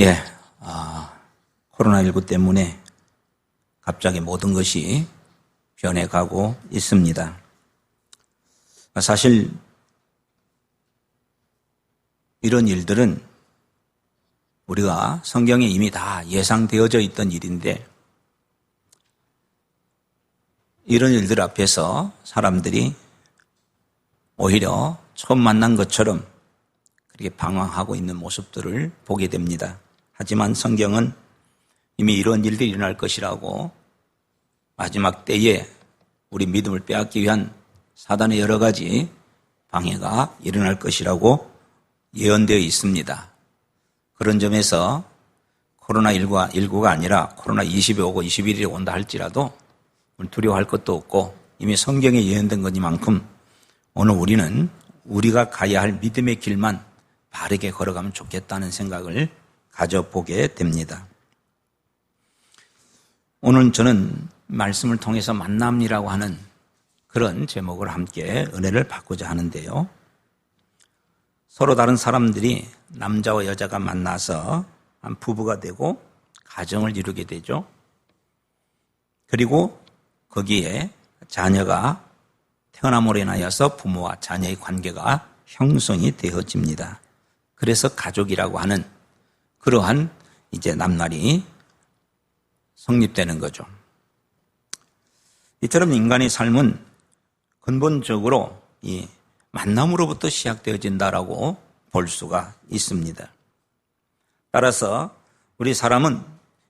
예, 코로나19 때문에 갑자기 모든 것이 변해가고 있습니다. 사실 이런 일들은 우리가 성경에 이미 다 예상되어져 있던 일인데 이런 일들 앞에서 사람들이 오히려 처음 만난 것처럼 그렇게 방황하고 있는 모습들을 보게 됩니다. 하지만 성경은 이미 이런 일들이 일어날 것이라고 마지막 때에 우리 믿음을 빼앗기 위한 사단의 여러 가지 방해가 일어날 것이라고 예언되어 있습니다. 그런 점에서 코로나19가 아니라 코로나20이 오고 21일이 온다 할지라도 두려워할 것도 없고 이미 성경에 예언된 것이만큼 오늘 우리는 우리가 가야 할 믿음의 길만 바르게 걸어가면 좋겠다는 생각을 가져보게 됩니다. 오늘 저는 말씀을 통해서 만남이라고 하는 그런 제목을 함께 은혜를 받고자 하는데요. 서로 다른 사람들이 남자와 여자가 만나서 한 부부가 되고 가정을 이루게 되죠. 그리고 거기에 자녀가 태어남으로 인하여서 부모와 자녀의 관계가 형성이 되어집니다. 그래서 가족이라고 하는 그러한 이제 낱날이 성립되는 거죠. 이처럼 인간의 삶은 근본적으로 이 만남으로부터 시작되어진다라고 볼 수가 있습니다. 따라서 우리 사람은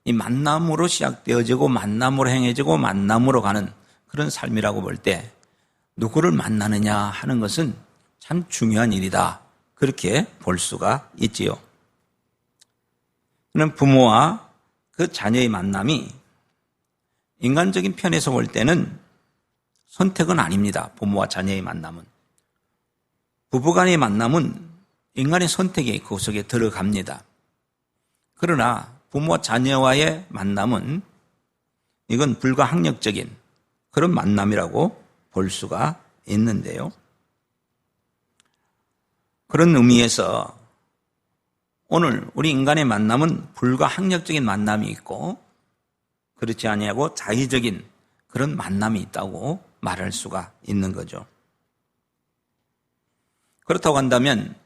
이 만남으로 시작되어지고 만남으로 행해지고 만남으로 가는 그런 삶이라고 볼 때 누구를 만나느냐 하는 것은 참 중요한 일이다. 그렇게 볼 수가 있지요. 그는 부모와 그 자녀의 만남이 인간적인 편에서 볼 때는 선택은 아닙니다. 부모와 자녀의 만남은. 부부간의 만남은 인간의 선택이 그 속에 들어갑니다. 그러나 부모와 자녀와의 만남은 이건 불가항력적인 그런 만남이라고 볼 수가 있는데요. 그런 의미에서 오늘 우리 인간의 만남은 불가항력적인 만남이 있고 그렇지 아니하고 자의적인 그런 만남이 있다고 말할 수가 있는 거죠. 그렇다고 한다면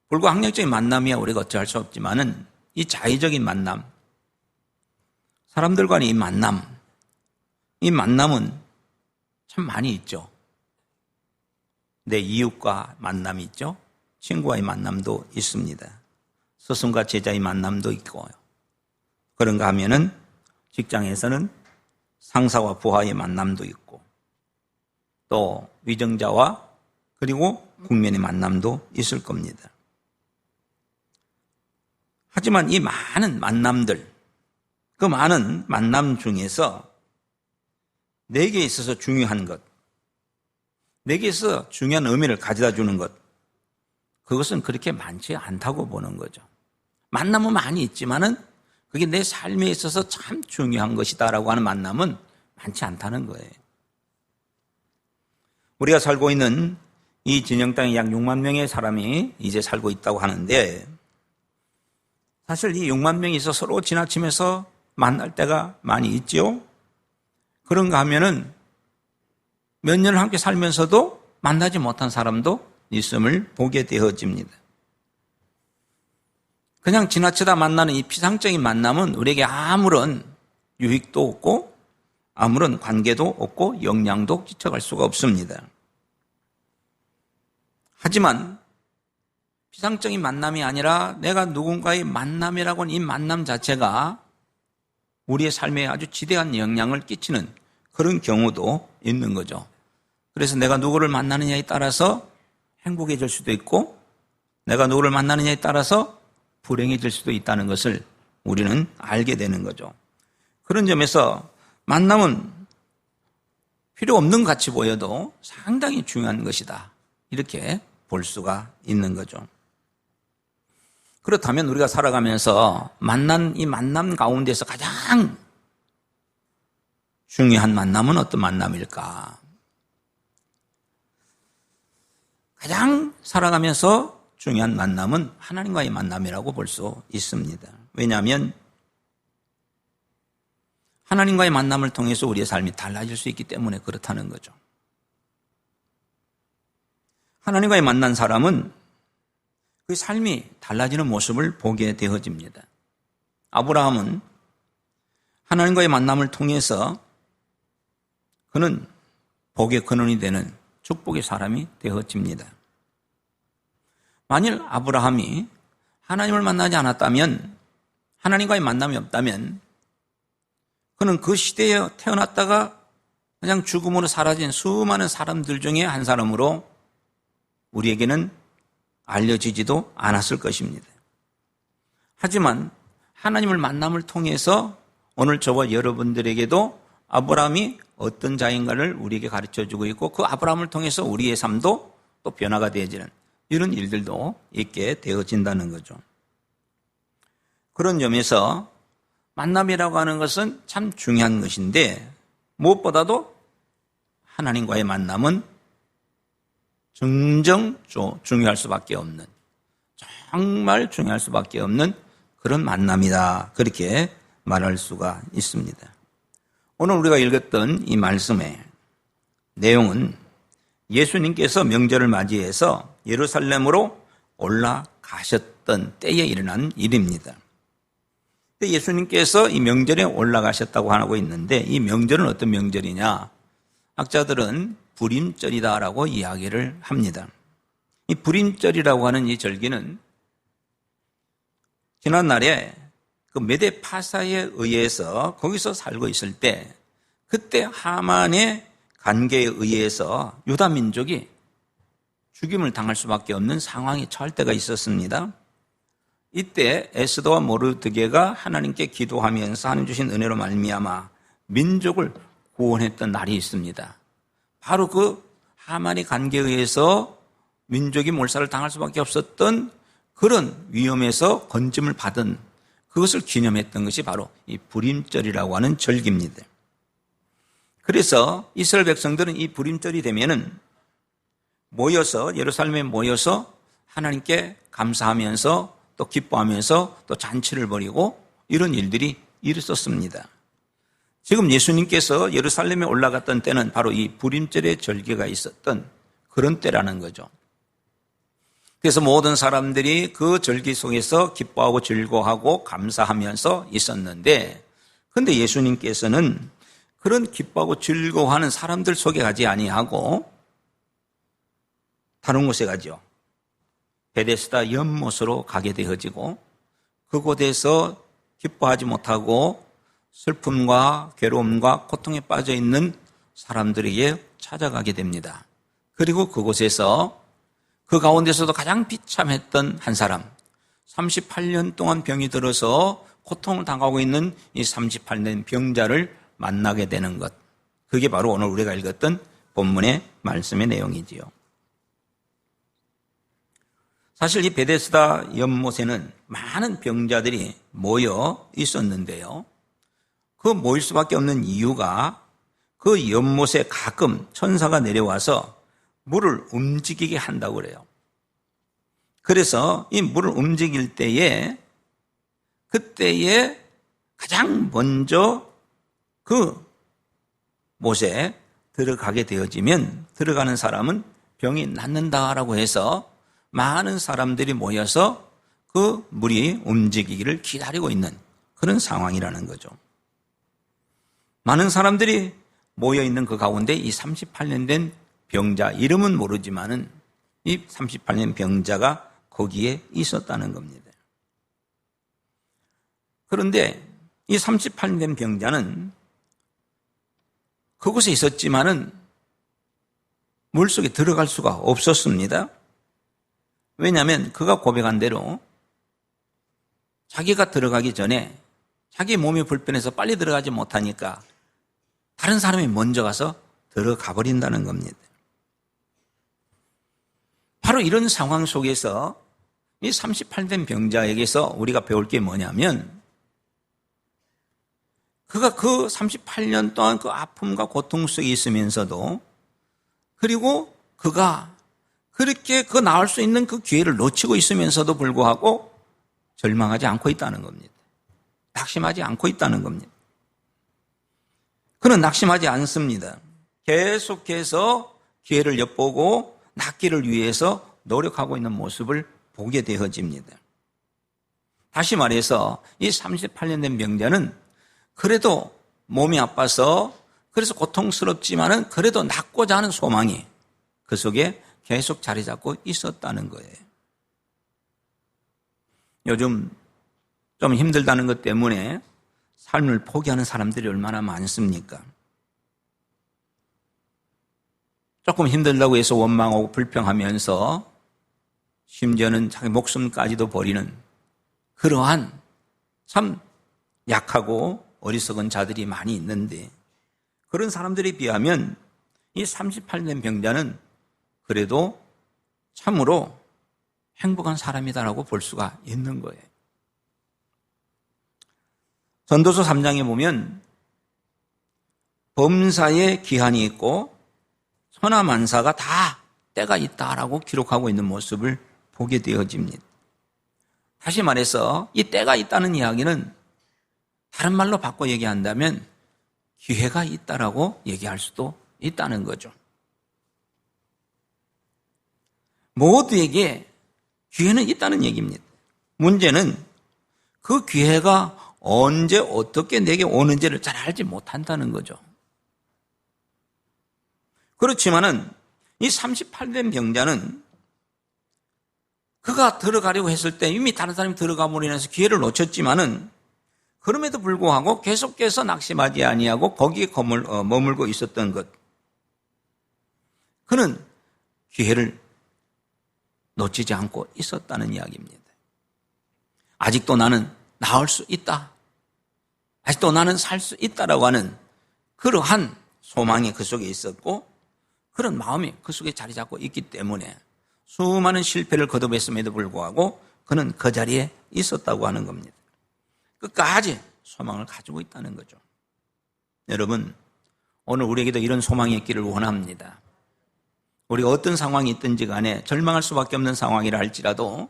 불가항력적인 만남이야 우리가 어찌할 수 없지만은 이 자의적인 만남, 사람들 간의 이 만남은 참 많이 있죠. 내 이웃과 만남이 있죠. 친구와의 만남도 있습니다. 스승과 제자의 만남도 있고 그런가 하면은 직장에서는 상사와 부하의 만남도 있고 또 위정자와 그리고 국민의 만남도 있을 겁니다. 하지만 이 많은 만남들, 그 많은 만남 중에서 내게 있어서 중요한 것, 내게 있어서 중요한 의미를 가져다 주는 것, 그것은 그렇게 많지 않다고 보는 거죠. 만남은 많이 있지만은 그게 내 삶에 있어서 참 중요한 것이다라고 하는 만남은 많지 않다는 거예요. 우리가 살고 있는 이 진영 땅에 약 6만 명의 사람이 이제 살고 있다고 하는데 사실 이 6만 명이서 서로 지나치면서 만날 때가 많이 있죠. 그런가 하면은 몇 년을 함께 살면서도 만나지 못한 사람도 있음을 보게 되어집니다. 그냥 지나치다 만나는 이 피상적인 만남은 우리에게 아무런 유익도 없고 아무런 관계도 없고 영향도 끼쳐갈 수가 없습니다. 하지만 피상적인 만남이 아니라 내가 누군가의 만남이라고 하는 이 만남 자체가 우리의 삶에 아주 지대한 영향을 끼치는 그런 경우도 있는 거죠. 그래서 내가 누구를 만나느냐에 따라서 행복해질 수도 있고 내가 누구를 만나느냐에 따라서 불행해질 수도 있다는 것을 우리는 알게 되는 거죠. 그런 점에서 만남은 필요 없는 것 같이 보여도 상당히 중요한 것이다. 이렇게 볼 수가 있는 거죠. 그렇다면 우리가 살아가면서 만난 이 만남 가운데서 가장 중요한 만남은 어떤 만남일까? 가장 살아가면서 중요한 만남은 하나님과의 만남이라고 볼 수 있습니다. 왜냐하면 하나님과의 만남을 통해서 우리의 삶이 달라질 수 있기 때문에 그렇다는 거죠. 하나님과의 만난 사람은 그 삶이 달라지는 모습을 보게 되어집니다. 아브라함은 하나님과의 만남을 통해서 그는 복의 근원이 되는 축복의 사람이 되어집니다. 만일 아브라함이 하나님을 만나지 않았다면, 하나님과의 만남이 없다면 그는 그 시대에 태어났다가 그냥 죽음으로 사라진 수많은 사람들 중에 한 사람으로 우리에게는 알려지지도 않았을 것입니다. 하지만 하나님을 만남을 통해서 오늘 저와 여러분들에게도 아브라함이 어떤 자인가를 우리에게 가르쳐주고 있고 그 아브라함을 통해서 우리의 삶도 또 변화가 되어지는 이런 일들도 있게 되어진다는 거죠. 그런 점에서 만남이라고 하는 것은 참 중요한 것인데 무엇보다도 하나님과의 만남은 정말 중요할 수밖에 없는 그런 만남이다. 그렇게 말할 수가 있습니다. 오늘 우리가 읽었던 이 말씀의 내용은 예수님께서 명절을 맞이해서 예루살렘으로 올라가셨던 때에 일어난 일입니다. 예수님께서 이 명절에 올라가셨다고 하고 있는데 이 명절은 어떤 명절이냐? 학자들은 불임절이다라고 이야기를 합니다. 이 불임절이라고 하는 이 절기는 지난날에 그 메데 파사에 의해서 거기서 살고 있을 때 그때 하만의 관계에 의해서 유다 민족이 죽임을 당할 수밖에 없는 상황에 처할 때가 있었습니다. 이때 에스더와 모르드게가 하나님께 기도하면서 하나님 주신 은혜로 말미암아 민족을 구원했던 날이 있습니다. 바로 그 하만의 관계에 의해서 민족이 몰살을 당할 수밖에 없었던 그런 위험에서 건짐을 받은 그것을 기념했던 것이 바로 이 불임절이라고 하는 절기입니다. 그래서 이스라엘 백성들은 이 불임절이 되면은 예루살렘에 모여서 하나님께 감사하면서 또 기뻐하면서 또 잔치를 벌이고 이런 일들이 있었습니다. 지금 예수님께서 예루살렘에 올라갔던 때는 바로 이 불임절의 절기가 있었던 그런 때라는 거죠. 그래서 모든 사람들이 그 절기 속에서 기뻐하고 즐거워하고 감사하면서 있었는데 그런데 예수님께서는 그런 기뻐하고 즐거워하는 사람들 속에 가지 아니하고 다른 곳에 가죠. 베데스다 연못으로 가게 되어지고 그곳에서 기뻐하지 못하고 슬픔과 괴로움과 고통에 빠져 있는 사람들에게 찾아가게 됩니다. 그리고 그곳에서 그 가운데서도 가장 비참했던 한 사람, 38년 동안 병이 들어서 고통을 당하고 있는 이 38년 병자를 만나게 되는 것. 그게 바로 오늘 우리가 읽었던 본문의 말씀의 내용이지요. 사실 이 베데스다 연못에는 많은 병자들이 모여 있었는데요. 그 모일 수밖에 없는 이유가 그 연못에 가끔 천사가 내려와서 물을 움직이게 한다고 그래요. 그래서 이 물을 움직일 때에 그때에 가장 먼저 그 못에 들어가게 되어지면 들어가는 사람은 병이 낫는다라고 해서 많은 사람들이 모여서 그 물이 움직이기를 기다리고 있는 그런 상황이라는 거죠. 많은 사람들이 모여있는 그 가운데 이 38년 된 병자, 이름은 모르지만은 이 38년 병자가 거기에 있었다는 겁니다. 그런데 이 38년 된 병자는 그곳에 있었지만은 물속에 들어갈 수가 없었습니다. 왜냐하면 그가 고백한 대로 자기가 들어가기 전에 자기 몸이 불편해서 빨리 들어가지 못하니까 다른 사람이 먼저 가서 들어가 버린다는 겁니다. 바로 이런 상황 속에서 이 38된 병자에게서 우리가 배울 게 뭐냐면 그가 그 38년 동안 그 아픔과 고통 속에 있으면서도 그리고 그가 그렇게 그 나올 수 있는 그 기회를 놓치고 있으면서도 불구하고 절망하지 않고 있다는 겁니다. 낙심하지 않고 있다는 겁니다. 그는 낙심하지 않습니다. 계속해서 기회를 엿보고 낫기를 위해서 노력하고 있는 모습을 보게 되어집니다. 다시 말해서 이 38년 된 병자는 그래도 몸이 아파서 그래서 고통스럽지만은 그래도 낫고자 하는 소망이 그 속에 계속 자리 잡고 있었다는 거예요. 요즘 좀 힘들다는 것 때문에 삶을 포기하는 사람들이 얼마나 많습니까? 조금 힘들다고 해서 원망하고 불평하면서 심지어는 자기 목숨까지도 버리는 그러한 참 약하고 어리석은 자들이 많이 있는데 그런 사람들에 비하면 이 38년 병자는 그래도 참으로 행복한 사람이다라고 볼 수가 있는 거예요. 전도서 3장에 보면 범사에 기한이 있고 천하만사가 다 때가 있다라고 기록하고 있는 모습을 보게 되어집니다. 다시 말해서 이 때가 있다는 이야기는 다른 말로 바꿔 얘기한다면 기회가 있다라고 얘기할 수도 있다는 거죠. 모두에게 기회는 있다는 얘기입니다. 문제는 그 기회가 언제 어떻게 내게 오는지를 잘 알지 못한다는 거죠. 그렇지만은 이 38된 병자는 그가 들어가려고 했을 때 이미 다른 사람이 들어감으로 인해서 기회를 놓쳤지만은 그럼에도 불구하고 계속해서 낙심하지 아니하고 거기에 머물고 있었던 것. 그는 기회를 놓치지 않고 있었다는 이야기입니다. 아직도 나는 나을 수 있다. 아직도 나는 살 수 있다라고 하는 그러한 소망이 그 속에 있었고 그런 마음이 그 속에 자리 잡고 있기 때문에 수많은 실패를 거듭했음에도 불구하고 그는 그 자리에 있었다고 하는 겁니다. 끝까지 소망을 가지고 있다는 거죠. 여러분, 오늘 우리에게도 이런 소망이 있기를 원합니다. 우리가 어떤 상황이 있든지 간에 절망할 수밖에 없는 상황이라 할지라도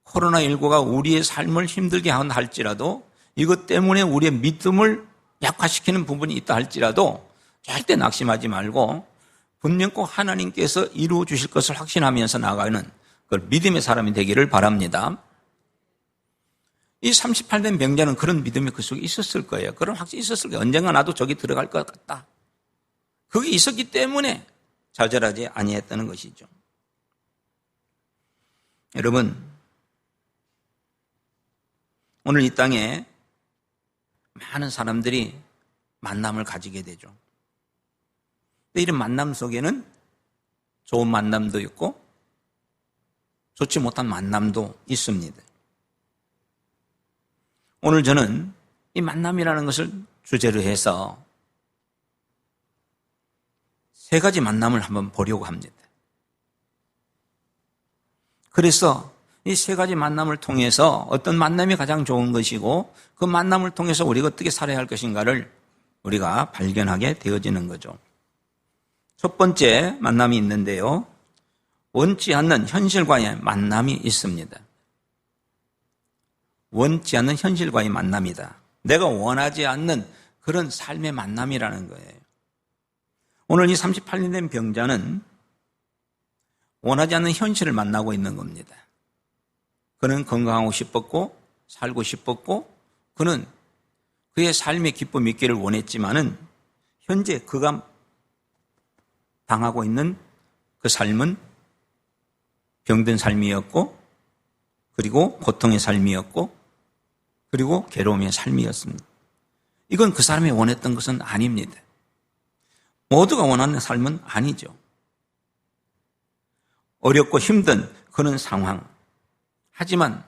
코로나19가 우리의 삶을 힘들게 한다 할지라도 이것 때문에 우리의 믿음을 약화시키는 부분이 있다 할지라도 절대 낙심하지 말고 분명 꼭 하나님께서 이루어 주실 것을 확신하면서 나아가는 그 믿음의 사람이 되기를 바랍니다. 이 38된 병자는 그런 믿음이 그 속에 있었을 거예요. 그런 확신이 있었을 거예요. 언젠가 나도 저기 들어갈 것 같다. 그게 있었기 때문에 좌절하지 아니했다는 것이죠. 여러분, 오늘 이 땅에 많은 사람들이 만남을 가지게 되죠. 근데 이런 만남 속에는 좋은 만남도 있고 좋지 못한 만남도 있습니다. 오늘 저는 이 만남이라는 것을 주제로 해서 세 가지 만남을 한번 보려고 합니다. 그래서 이 세 가지 만남을 통해서 어떤 만남이 가장 좋은 것이고 그 만남을 통해서 우리가 어떻게 살아야 할 것인가를 우리가 발견하게 되어지는 거죠. 첫 번째 만남이 있는데요. 원치 않는 현실과의 만남이 있습니다. 원치 않는 현실과의 만남이다. 내가 원하지 않는 그런 삶의 만남이라는 거예요. 오늘 이 38년 된 병자는 원하지 않는 현실을 만나고 있는 겁니다. 그는 건강하고 싶었고 살고 싶었고 그는 그의 삶의 기쁨이 있기를 원했지만은 현재 그가 당하고 있는 그 삶은 병든 삶이었고 그리고 고통의 삶이었고 그리고 괴로움의 삶이었습니다. 이건 그 사람이 원했던 것은 아닙니다. 모두가 원하는 삶은 아니죠. 어렵고 힘든 그런 상황. 하지만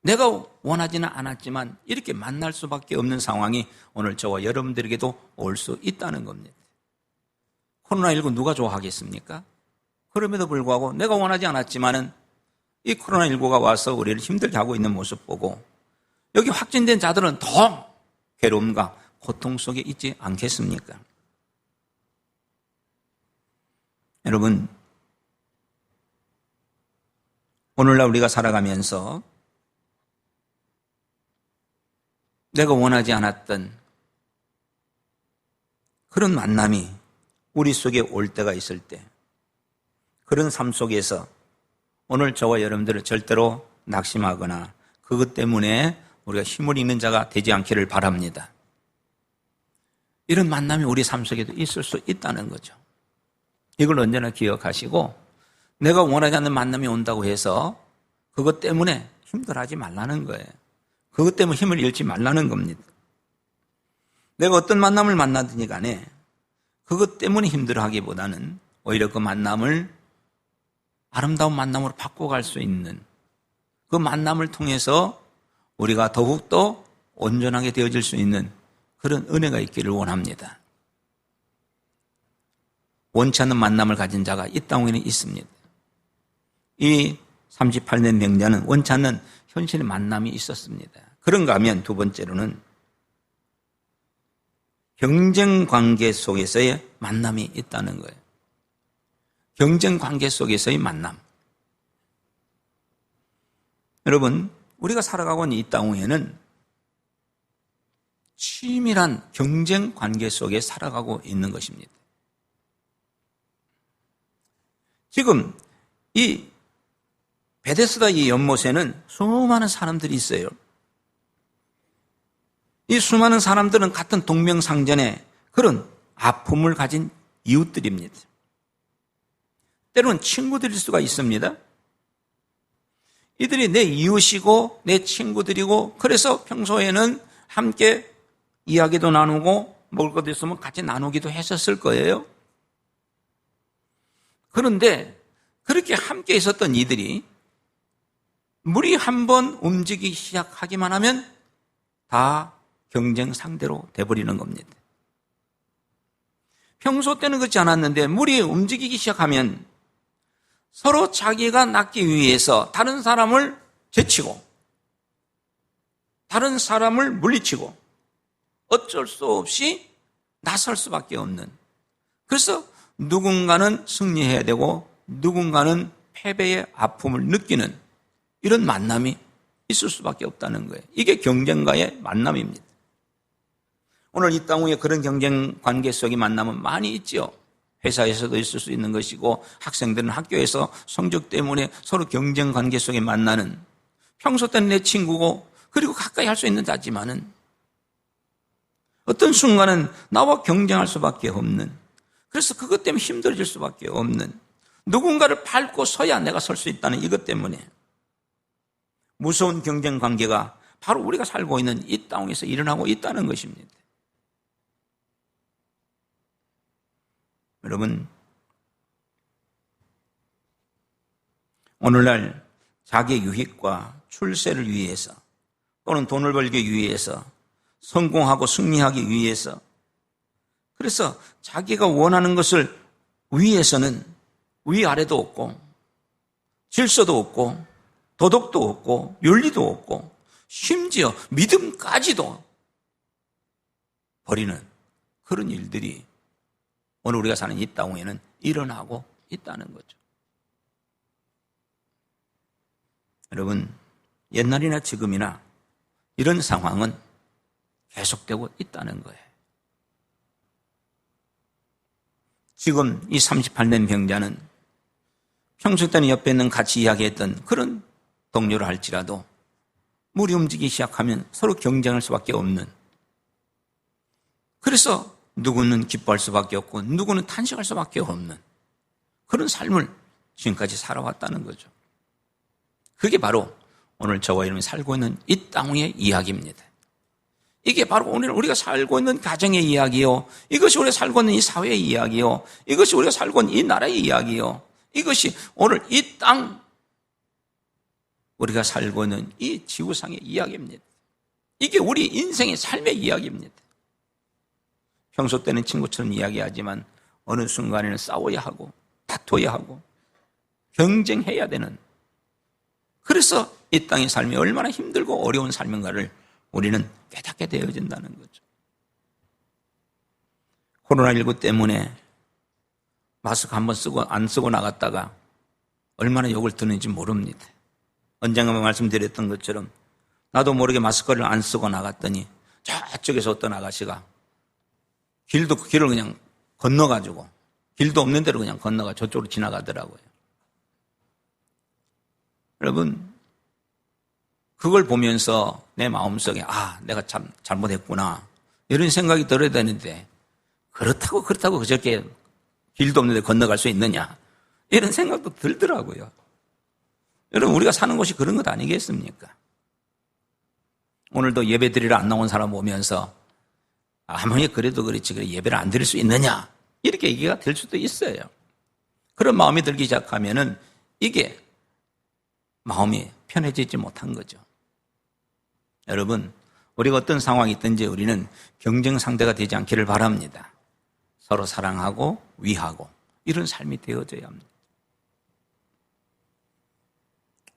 내가 원하지는 않았지만 이렇게 만날 수밖에 없는 상황이 오늘 저와 여러분들에게도 올 수 있다는 겁니다. 코로나19 누가 좋아하겠습니까? 그럼에도 불구하고 내가 원하지 않았지만은 이 코로나19가 와서 우리를 힘들게 하고 있는 모습 보고 여기 확진된 자들은 더 괴로움과 고통 속에 있지 않겠습니까? 여러분, 오늘날 우리가 살아가면서 내가 원하지 않았던 그런 만남이 우리 속에 올 때가 있을 때, 그런 삶 속에서 오늘 저와 여러분들은 절대로 낙심하거나 그것 때문에 우리가 힘을 잃는 자가 되지 않기를 바랍니다. 이런 만남이 우리 삶 속에도 있을 수 있다는 거죠. 이걸 언제나 기억하시고, 내가 원하지 않는 만남이 온다고 해서 그것 때문에 힘들어하지 말라는 거예요. 그것 때문에 힘을 잃지 말라는 겁니다. 내가 어떤 만남을 만나든지 간에 그것 때문에 힘들어하기보다는 오히려 그 만남을 아름다운 만남으로 바꿔갈 수 있는, 그 만남을 통해서 우리가 더욱더 온전하게 되어질 수 있는 그런 은혜가 있기를 원합니다. 원치 않는 만남을 가진 자가 이 땅에는 있습니다. 이 38년 명자는 원치 않는 현실의 만남이 있었습니다. 그런가 하면 두 번째로는 경쟁 관계 속에서의 만남이 있다는 거예요. 경쟁 관계 속에서의 만남. 여러분, 우리가 살아가고 있는 이 땅에는 치밀한 경쟁 관계 속에 살아가고 있는 것입니다. 지금 이 베데스다 이 연못에는 수많은 사람들이 있어요. 이 수많은 사람들은 같은 동명상전의 그런 아픔을 가진 이웃들입니다. 때로는 친구들일 수가 있습니다. 이들이 내 이웃이고 내 친구들이고, 그래서 평소에는 함께 이야기도 나누고 먹을 것도 있으면 같이 나누기도 했었을 거예요. 그런데 그렇게 함께 있었던 이들이 물이 한번 움직이기 시작하기만 하면 다 경쟁 상대로 돼버리는 겁니다. 평소 때는 그렇지 않았는데 물이 움직이기 시작하면 서로 자기가 낫기 위해서 다른 사람을 제치고 다른 사람을 물리치고 어쩔 수 없이 나설 수밖에 없는, 그래서 누군가는 승리해야 되고 누군가는 패배의 아픔을 느끼는 이런 만남이 있을 수밖에 없다는 거예요. 이게 경쟁과의 만남입니다. 오늘 이 땅 위에 그런 경쟁 관계 속의 만남은 많이 있죠. 회사에서도 있을 수 있는 것이고, 학생들은 학교에서 성적 때문에 서로 경쟁 관계 속에 만나는, 평소 때는 내 친구고 그리고 가까이 할 수 있는 자지만은 어떤 순간은 나와 경쟁할 수밖에 없는, 그래서 그것 때문에 힘들어질 수밖에 없는, 누군가를 밟고 서야 내가 설 수 있다는 이것 때문에 무서운 경쟁 관계가 바로 우리가 살고 있는 이 땅에서 일어나고 있다는 것입니다. 여러분, 오늘날 자기 유익과 출세를 위해서 또는 돈을 벌기 위해서 성공하고 승리하기 위해서, 그래서 자기가 원하는 것을 위해서는 위아래도 없고 질서도 없고 도덕도 없고 윤리도 없고 심지어 믿음까지도 버리는 그런 일들이 오늘 우리가 사는 이 땅에는 일어나고 있다는 거죠. 여러분, 옛날이나 지금이나 이런 상황은 계속되고 있다는 거예요. 지금 이 38년 병자는 평소 때는 옆에 있는 같이 이야기했던 그런 동료를 할지라도 물이 움직이기 시작하면 서로 경쟁할 수밖에 없는, 그래서 누구는 기뻐할 수밖에 없고 누구는 탄식할 수밖에 없는 그런 삶을 지금까지 살아왔다는 거죠. 그게 바로 오늘 저와 여러분이 살고 있는 이 땅 위의 이야기입니다. 이게 바로 오늘 우리가 살고 있는 가정의 이야기요, 이것이 우리가 살고 있는 이 사회의 이야기요, 이것이 우리가 살고 있는 이 나라의 이야기요, 이것이 오늘 이 땅 우리가 살고 있는 이 지구상의 이야기입니다. 이게 우리 인생의 삶의 이야기입니다. 평소 때는 친구처럼 이야기하지만 어느 순간에는 싸워야 하고 다퉈야 하고 경쟁해야 되는, 그래서 이 땅의 삶이 얼마나 힘들고 어려운 삶인가를 우리는 깨닫게 되어진다는 거죠. 코로나19 때문에 마스크 한번 쓰고 안 쓰고 나갔다가 얼마나 욕을 듣는지 모릅니다. 언젠가 말씀드렸던 것처럼 나도 모르게 마스크를 안 쓰고 나갔더니 저쪽에서 어떤 아가씨가 길을 그냥 건너가지고 길도 없는 데로 그냥 건너가 저쪽으로 지나가더라고요. 여러분, 그걸 보면서 내 마음속에 내가 참 잘못했구나 이런 생각이 들어야 되는데 그렇다고 그저렇게 길도 없는 데 건너갈 수 있느냐 이런 생각도 들더라고요. 여러분, 우리가 사는 곳이 그런 것 아니겠습니까? 오늘도 예배 드리러 안 나온 사람 보면서 아무리 그래도 그렇지 예배를 안 드릴 수 있느냐 이렇게 얘기가 될 수도 있어요. 그런 마음이 들기 시작하면은 이게 마음이 편해지지 못한 거죠. 여러분, 우리가 어떤 상황이 있든지 우리는 경쟁 상대가 되지 않기를 바랍니다. 서로 사랑하고 위하고 이런 삶이 되어져야 합니다.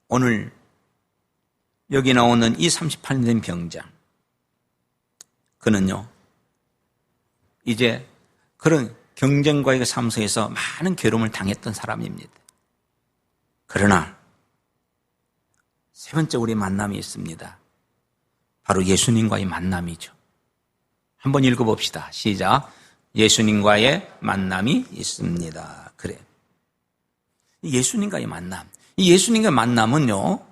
오늘 여기 나오는 이 38년 된 병자, 그는요 이제 그런 경쟁과의 삶 속에서 많은 괴로움을 당했던 사람입니다. 그러나 세 번째 우리 만남이 있습니다. 바로 예수님과의 만남이죠. 한번 읽어봅시다. 시작. 예수님과의 만남이 있습니다. 그래. 예수님과의 만남. 이 예수님과의 만남은요,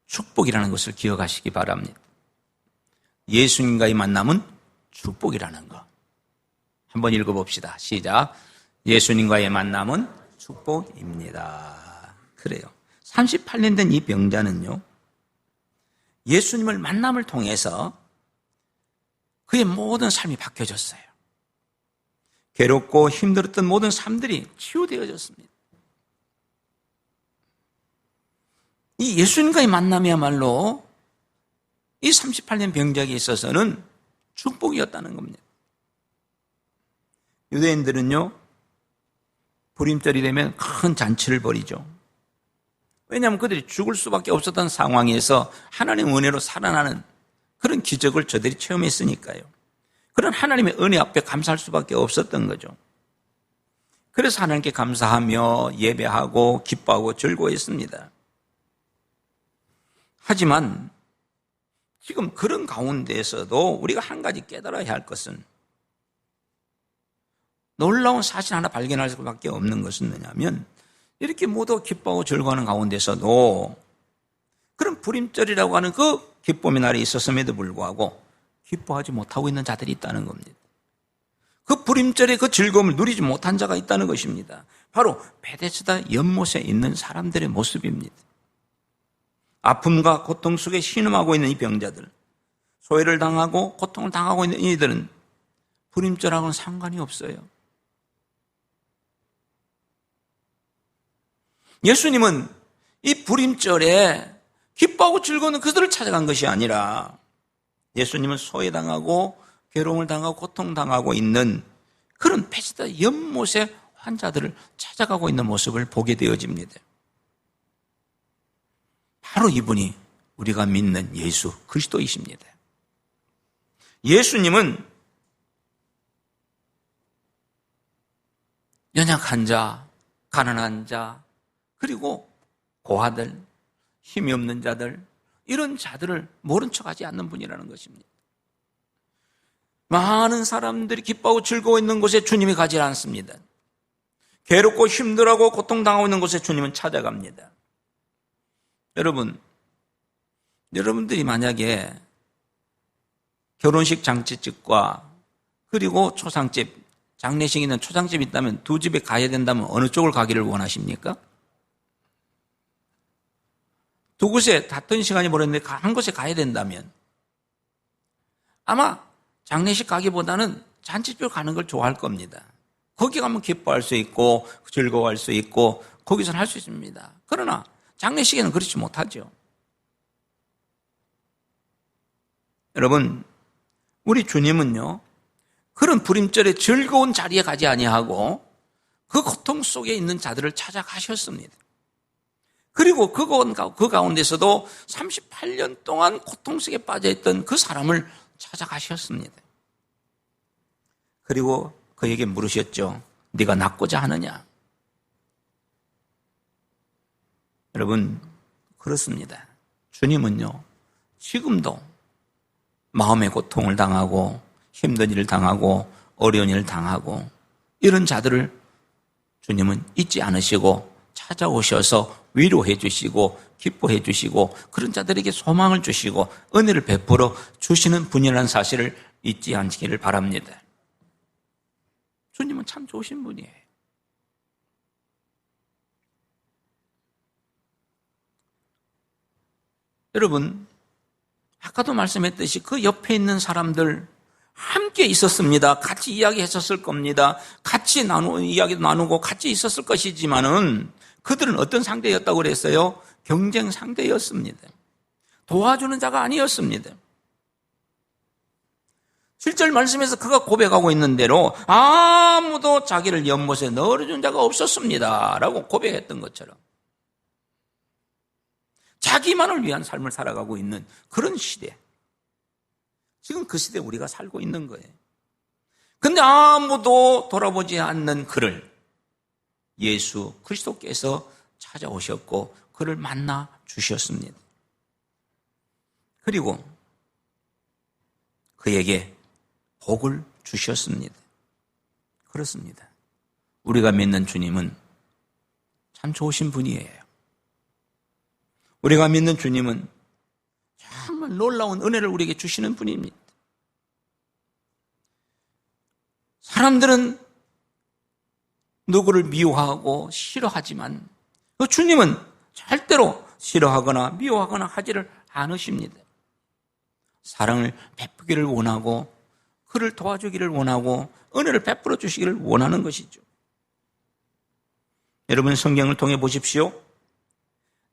축복이라는 것을 기억하시기 바랍니다. 예수님과의 만남은 축복이라는 것. 한번 읽어봅시다. 시작. 예수님과의 만남은 축복입니다. 그래요. 38년 된 이 병자는요, 예수님을 만남을 통해서 그의 모든 삶이 바뀌어졌어요. 괴롭고 힘들었던 모든 삶들이 치유되어졌습니다. 이 예수님과의 만남이야말로 이 38년 병자에게 있어서는 축복이었다는 겁니다. 유대인들은요, 불임절이 되면 큰 잔치를 벌이죠. 왜냐하면 그들이 죽을 수밖에 없었던 상황에서 하나님의 은혜로 살아나는 그런 기적을 저들이 체험했으니까요. 그런 하나님의 은혜 앞에 감사할 수밖에 없었던 거죠. 그래서 하나님께 감사하며 예배하고 기뻐하고 즐거워했습니다. 하지만 지금 그런 가운데에서도 우리가 한 가지 깨달아야 할 것은, 놀라운 사실 하나 발견할 수밖에 없는 것은 뭐냐면, 이렇게 모두 기뻐하고 즐거워하는 가운데서도 그런 불임절이라고 하는 그 기쁨의 날이 있었음에도 불구하고 기뻐하지 못하고 있는 자들이 있다는 겁니다. 그 불임절의 그 즐거움을 누리지 못한 자가 있다는 것입니다. 바로 베데스다 연못에 있는 사람들의 모습입니다. 아픔과 고통 속에 신음하고 있는 이 병자들, 소외를 당하고 고통을 당하고 있는 이들은 불임절하고는 상관이 없어요. 예수님은 이 불임절에 기뻐하고 즐거운 그들을 찾아간 것이 아니라 예수님은 소외당하고 괴로움을 당하고 고통당하고 있는 그런 베데스다 연못의 환자들을 찾아가고 있는 모습을 보게 되어집니다. 바로 이분이 우리가 믿는 예수 그리스도이십니다. 예수님은 연약한 자, 가난한 자, 그리고 고아들, 힘이 없는 자들, 이런 자들을 모른 척하지 않는 분이라는 것입니다. 많은 사람들이 기뻐하고 즐거워 있는 곳에 주님이 가지 않습니다. 괴롭고 힘들어하고 고통당하고 있는 곳에 주님은 찾아갑니다. 여러분들이 만약에 결혼식 장치집과 그리고 초상집, 장례식 있는 초상집이 있다면 두 집에 가야 된다면 어느 쪽을 가기를 원하십니까? 두 곳에 같은 시간이 모르는데 한 곳에 가야 된다면 아마 장례식 가기보다는 잔치집을 가는 걸 좋아할 겁니다. 거기 가면 기뻐할 수 있고 즐거워할 수 있고 거기서는 할 수 있습니다. 그러나 장례식에는 그렇지 못하죠. 여러분, 우리 주님은요, 그런 불임절에 즐거운 자리에 가지 아니하고 그 고통 속에 있는 자들을 찾아가셨습니다. 그리고 그 가운데서도 38년 동안 고통 속에 빠져있던 그 사람을 찾아가셨습니다. 그리고 그에게 물으셨죠. 네가 낫고자 하느냐? 여러분, 그렇습니다. 주님은요, 지금도 마음의 고통을 당하고 힘든 일을 당하고 어려운 일을 당하고 이런 자들을 주님은 잊지 않으시고 찾아오셔서 위로해 주시고 기뻐해 주시고 그런 자들에게 소망을 주시고 은혜를 베풀어 주시는 분이라는 사실을 잊지 않기를 바랍니다. 주님은 참 좋으신 분이에요. 여러분, 아까도 말씀했듯이 그 옆에 있는 사람들 함께 있었습니다. 같이 이야기했었을 겁니다. 같이 이야기도 나누고 같이 있었을 것이지만은 그들은 어떤 상대였다고 그랬어요? 경쟁 상대였습니다. 도와주는 자가 아니었습니다. 7절 말씀에서 그가 고백하고 있는 대로 아무도 자기를 연못에 넣어준 자가 없었습니다. 라고 고백했던 것처럼 자기만을 위한 삶을 살아가고 있는 그런 시대. 지금 그 시대에 우리가 살고 있는 거예요. 근데 아무도 돌아보지 않는 그를 예수 그리스도께서 찾아오셨고 그를 만나 주셨습니다. 그리고 그에게 복을 주셨습니다. 그렇습니다. 우리가 믿는 주님은 참 좋으신 분이에요. 우리가 믿는 주님은 정말 놀라운 은혜를 우리에게 주시는 분입니다. 사람들은 누구를 미워하고 싫어하지만 그 주님은 절대로 싫어하거나 미워하거나 하지를 않으십니다. 사랑을 베푸기를 원하고 그를 도와주기를 원하고 은혜를 베풀어 주시기를 원하는 것이죠. 여러분 성경을 통해 보십시오.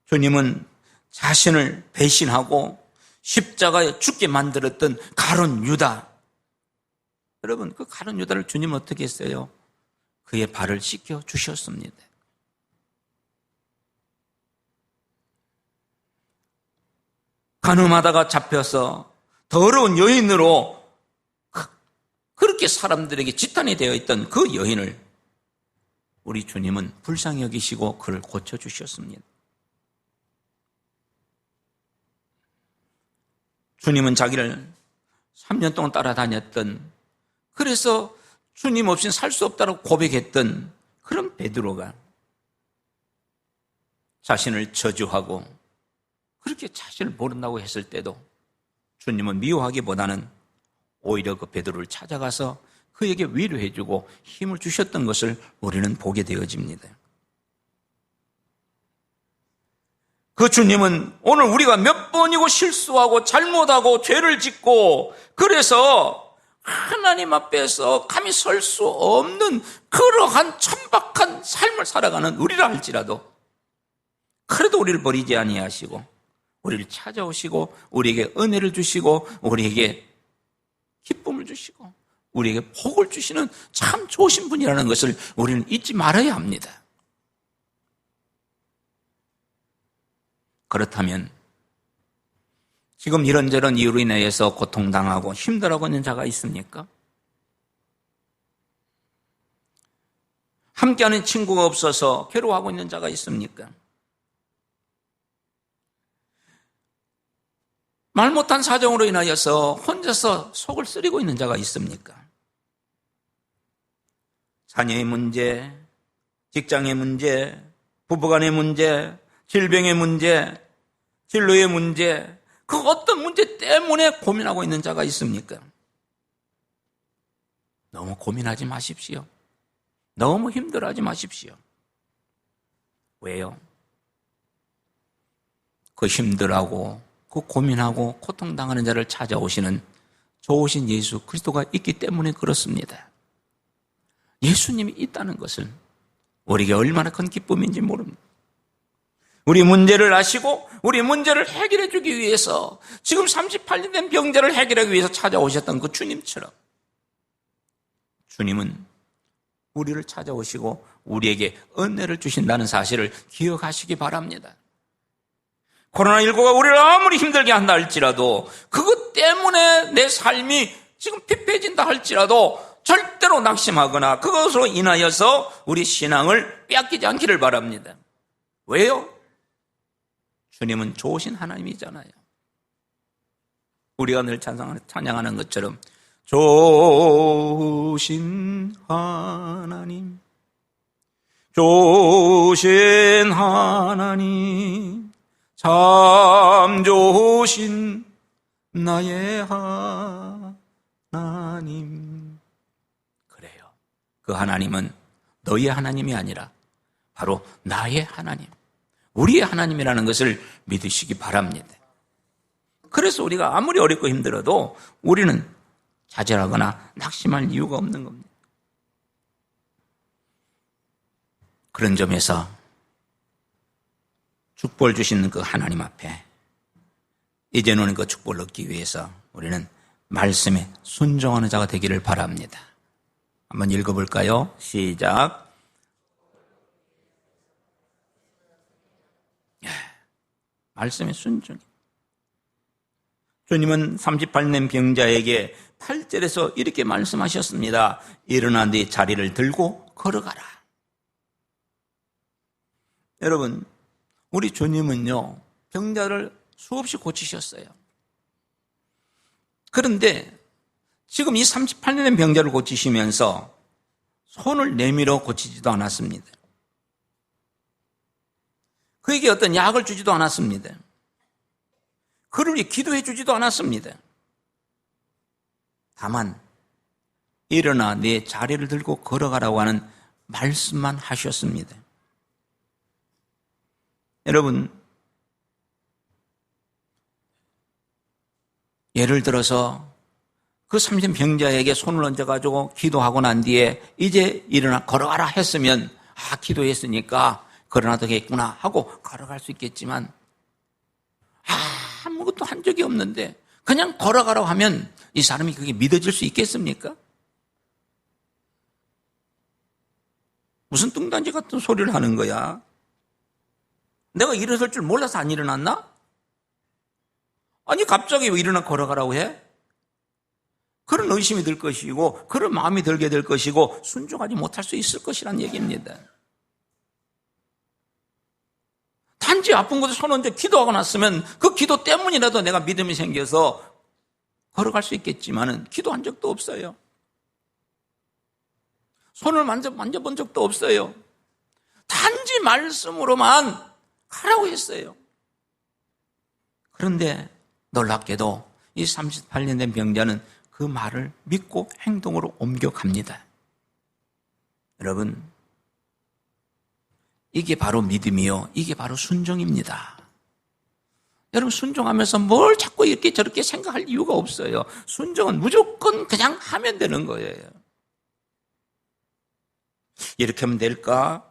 주님은 자신을 배신하고 십자가에 죽게 만들었던 가룟 유다. 여러분 그 가룟 유다를 주님은 어떻게 했어요? 그의 발을 씻겨 주셨습니다. 간음하다가 잡혀서 더러운 여인으로 그렇게 사람들에게 지탄이 되어 있던 그 여인을 우리 주님은 불쌍히 여기시고 그를 고쳐주셨습니다. 주님은 자기를 3년 동안 따라다녔던 그래서 주님 없이는 살 수 없다고 고백했던 그런 베드로가 자신을 저주하고 그렇게 자신을 모른다고 했을 때도 주님은 미워하기보다는 오히려 그 베드로를 찾아가서 그에게 위로해주고 힘을 주셨던 것을 우리는 보게 되어집니다. 그 주님은 오늘 우리가 몇 번이고 실수하고 잘못하고 죄를 짓고 그래서 하나님 앞에서 감히 설 수 없는 그러한 천박한 삶을 살아가는 우리라 할지라도 그래도 우리를 버리지 아니하시고 우리를 찾아오시고 우리에게 은혜를 주시고 우리에게 기쁨을 주시고 우리에게 복을 주시는 참 좋으신 분이라는 것을 우리는 잊지 말아야 합니다. 그렇다면 지금 이런저런 이유로 인해서 고통당하고 힘들어하고 있는 자가 있습니까? 함께하는 친구가 없어서 괴로워하고 있는 자가 있습니까? 말 못한 사정으로 인하여서 혼자서 속을 쓰리고 있는 자가 있습니까? 자녀의 문제, 직장의 문제, 부부간의 문제, 질병의 문제, 진로의 문제, 그 어떤 문제 때문에 고민하고 있는 자가 있습니까? 너무 고민하지 마십시오. 너무 힘들어하지 마십시오. 왜요? 그 힘들어하고 그 고민하고 고통당하는 자를 찾아오시는 좋으신 예수 그리스도가 있기 때문에 그렇습니다. 예수님이 있다는 것은 우리에게 얼마나 큰 기쁨인지 모릅니다. 우리 문제를 아시고 우리 문제를 해결해 주기 위해서 지금 38년 된 병자를 해결하기 위해서 찾아오셨던 그 주님처럼 주님은 우리를 찾아오시고 우리에게 은혜를 주신다는 사실을 기억하시기 바랍니다. 코로나19가 우리를 아무리 힘들게 한다 할지라도 그것 때문에 내 삶이 지금 피폐해진다 할지라도 절대로 낙심하거나 그것으로 인하여서 우리 신앙을 빼앗기지 않기를 바랍니다. 왜요? 주님은 좋으신 하나님이잖아요. 우리가 늘 찬양하는 것처럼 좋으신 하나님, 좋으신 하나님, 참 좋으신 나의 하나님. 그래요. 그 하나님은 너희의 하나님이 아니라 바로 나의 하나님, 우리의 하나님이라는 것을 믿으시기 바랍니다. 그래서 우리가 아무리 어렵고 힘들어도 우리는 좌절하거나 낙심할 이유가 없는 겁니다. 그런 점에서 축복을 주시는 그 하나님 앞에 이제는 그 축복을 얻기 위해서 우리는 말씀에 순종하는 자가 되기를 바랍니다. 한번 읽어볼까요? 시작. 말씀에 순종해. 주님은 38년 병자에게 8절에서 이렇게 말씀하셨습니다. 일어나 네 자리를 들고 걸어가라. 여러분, 우리 주님은요, 병자를 수없이 고치셨어요. 그런데 지금 이 38년의 병자를 고치시면서 손을 내밀어 고치지도 않았습니다. 그에게 어떤 약을 주지도 않았습니다. 그를 위해 기도해 주지도 않았습니다. 다만 일어나 네 자리를 들고 걸어가라고 하는 말씀만 하셨습니다. 여러분, 예를 들어서 그 30 병자에게 손을 얹어가지고 기도하고 난 뒤에 이제 일어나 걸어가라 했으면 기도했으니까 걸어놔도 되겠구나 하고 걸어갈 수 있겠지만 아무것도 한 적이 없는데 그냥 걸어가라고 하면 이 사람이 그게 믿어질 수 있겠습니까? 무슨 뚱딴지 같은 소리를 하는 거야? 내가 일어설 줄 몰라서 안 일어났나? 아니 갑자기 왜 일어나 걸어가라고 해? 그런 의심이 들 것이고 그런 마음이 들게 될 것이고 순종하지 못할 수 있을 것이란 얘기입니다. 단지 아픈 곳에 손 얹어 기도하고 났으면 그 기도 때문이라도 내가 믿음이 생겨서 걸어갈 수 있겠지만은 기도한 적도 없어요. 손을 만져본 적도 없어요. 단지 말씀으로만 가라고 했어요. 그런데 놀랍게도 이 38년 된 병자는 그 말을 믿고 행동으로 옮겨갑니다. 여러분, 이게 바로 믿음이요, 이게 바로 순종입니다. 여러분, 순종하면서 뭘 자꾸 이렇게 저렇게 생각할 이유가 없어요. 순종은 무조건 그냥 하면 되는 거예요. 이렇게 하면 될까?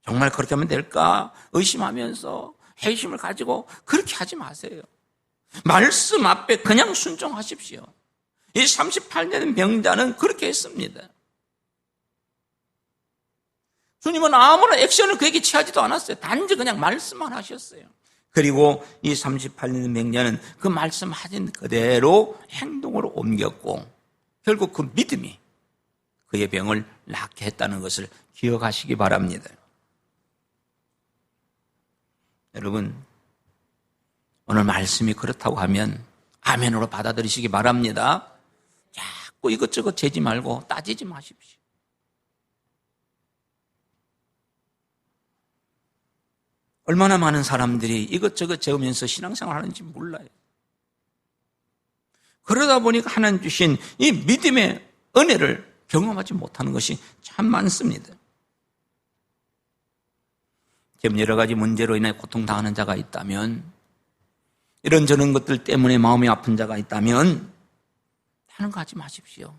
정말 그렇게 하면 될까? 의심하면서 회심을 가지고 그렇게 하지 마세요. 말씀 앞에 그냥 순종하십시오. 이 38년 병자는 그렇게 했습니다. 주님은 아무런 액션을 그에게 취하지도 않았어요. 단지 그냥 말씀만 하셨어요. 그리고 이 38년 병자는 그 말씀하신 그대로 행동으로 옮겼고 결국 그 믿음이 그의 병을 낫게 했다는 것을 기억하시기 바랍니다. 여러분, 오늘 말씀이 그렇다고 하면 아멘으로 받아들이시기 바랍니다. 자꾸 이것저것 재지 말고 따지지 마십시오. 얼마나 많은 사람들이 이것저것 재우면서 신앙생활 하는지 몰라요. 그러다 보니까 하나님 주신 이 믿음의 은혜를 경험하지 못하는 것이 참 많습니다. 지금 여러 가지 문제로 인해 고통당하는 자가 있다면, 이런저런 것들 때문에 마음이 아픈 자가 있다면 다른 거 하지 마십시오.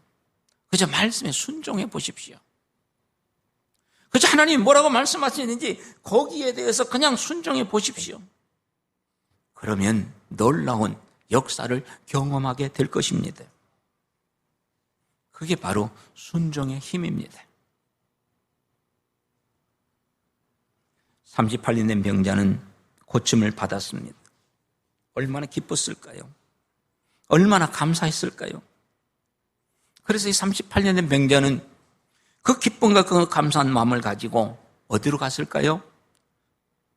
그저 말씀에 순종해 보십시오. 그저 하나님이 뭐라고 말씀하시는지 거기에 대해서 그냥 순종해 보십시오. 그러면 놀라운 역사를 경험하게 될 것입니다. 그게 바로 순종의 힘입니다. 38년 된 병자는 고침을 받았습니다. 얼마나 기뻤을까요? 얼마나 감사했을까요? 그래서 이 38년 된 병자는 그 기쁨과 그 감사한 마음을 가지고 어디로 갔을까요?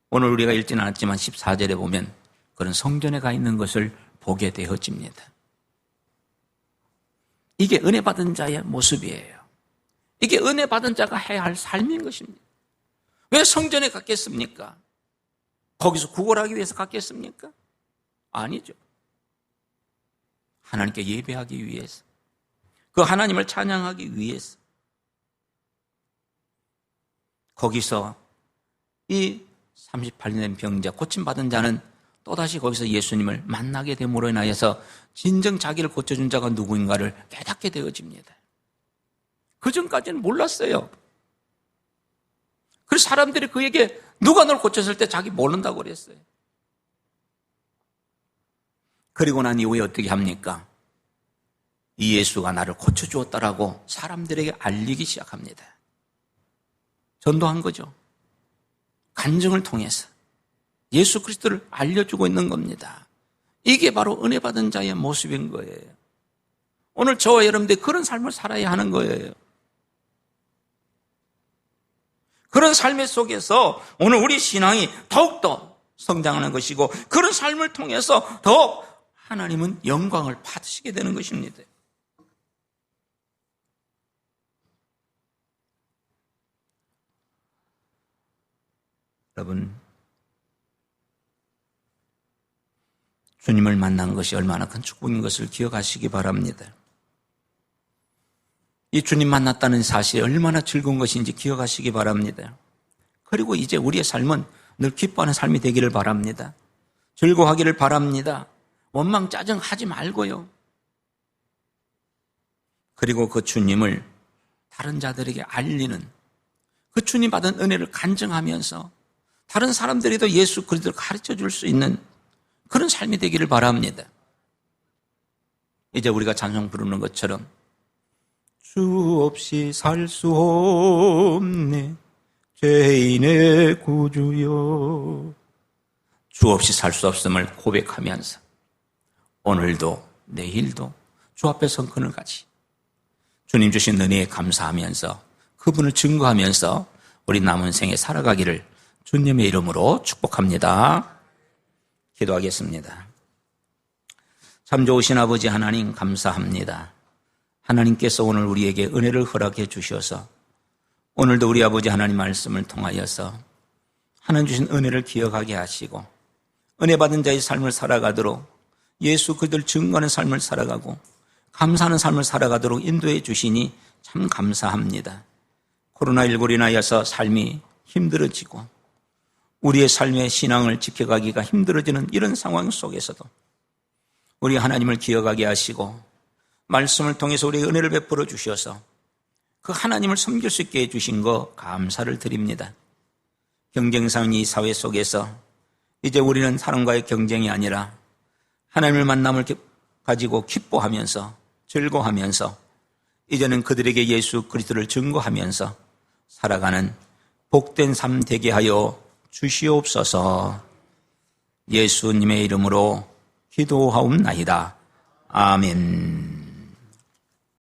오늘 우리가 읽지는 않았지만 14절에 보면 그런 성전에 가 있는 것을 보게 되어집니다. 이게 은혜 받은 자의 모습이에요. 이게 은혜 받은 자가 해야 할 삶인 것입니다. 왜 성전에 갔겠습니까? 거기서 구걸하기 위해서 갔겠습니까? 아니죠. 하나님께 예배하기 위해서, 그 하나님을 찬양하기 위해서, 거기서 이 38년 된 병자, 고침받은 자는 또다시 거기서 예수님을 만나게 됨으로 인하여서 진정 자기를 고쳐준 자가 누구인가를 깨닫게 되어집니다. 그 전까지는 몰랐어요. 그래서 사람들이 그에게 누가 널 고쳤을 때 자기 모른다고 그랬어요. 그리고 난 이후에 어떻게 합니까? 이 예수가 나를 고쳐주었다라고 사람들에게 알리기 시작합니다. 전도한 거죠. 간증을 통해서 예수 그리스도를 알려주고 있는 겁니다. 이게 바로 은혜 받은 자의 모습인 거예요. 오늘 저와 여러분들이 그런 삶을 살아야 하는 거예요. 그런 삶의 속에서 오늘 우리 신앙이 더욱더 성장하는 것이고, 그런 삶을 통해서 더욱 하나님은 영광을 받으시게 되는 것입니다. 여러분, 주님을 만난 것이 얼마나 큰 축복인 것을 기억하시기 바랍니다. 이 주님 만났다는 사실이 얼마나 즐거운 것인지 기억하시기 바랍니다. 그리고 이제 우리의 삶은 늘 기뻐하는 삶이 되기를 바랍니다. 즐거워하기를 바랍니다. 원망 짜증하지 말고요. 그리고 그 주님을 다른 자들에게 알리는, 그 주님 받은 은혜를 간증하면서 다른 사람들에도 예수 그리스도를 가르쳐 줄 수 있는 그런 삶이 되기를 바랍니다. 이제 우리가 찬송 부르는 것처럼 주 없이 살 수 없네 죄인의 구주여, 주 없이 살 수 없음을 고백하면서 오늘도 내일도 주 앞에 선 그날까지 주님 주신 은혜에 감사하면서 그분을 증거하면서 우리 남은 생에 살아가기를 주님의 이름으로 축복합니다. 기도하겠습니다. 참 좋으신 아버지 하나님, 감사합니다. 하나님께서 오늘 우리에게 은혜를 허락해 주셔서 오늘도 우리 아버지 하나님 말씀을 통하여서 하나님 주신 은혜를 기억하게 하시고 은혜 받은 자의 삶을 살아가도록, 예수 그리스도를 증거하는 삶을 살아가고 감사하는 삶을 살아가도록 인도해 주시니 참 감사합니다. 코로나19로 인하여서 삶이 힘들어지고 우리의 삶의 신앙을 지켜가기가 힘들어지는 이런 상황 속에서도 우리 하나님을 기억하게 하시고 말씀을 통해서 우리에게 은혜를 베풀어 주셔서 그 하나님을 섬길 수 있게 해주신 거 감사를 드립니다. 경쟁상 이 사회 속에서 이제 우리는 사람과의 경쟁이 아니라 하나님을 만남을 가지고 기뻐하면서 즐거워하면서 이제는 그들에게 예수 그리스도를 증거하면서 살아가는 복된 삶 되게 하여 주시옵소서. 예수님의 이름으로 기도하옵나이다. 아멘.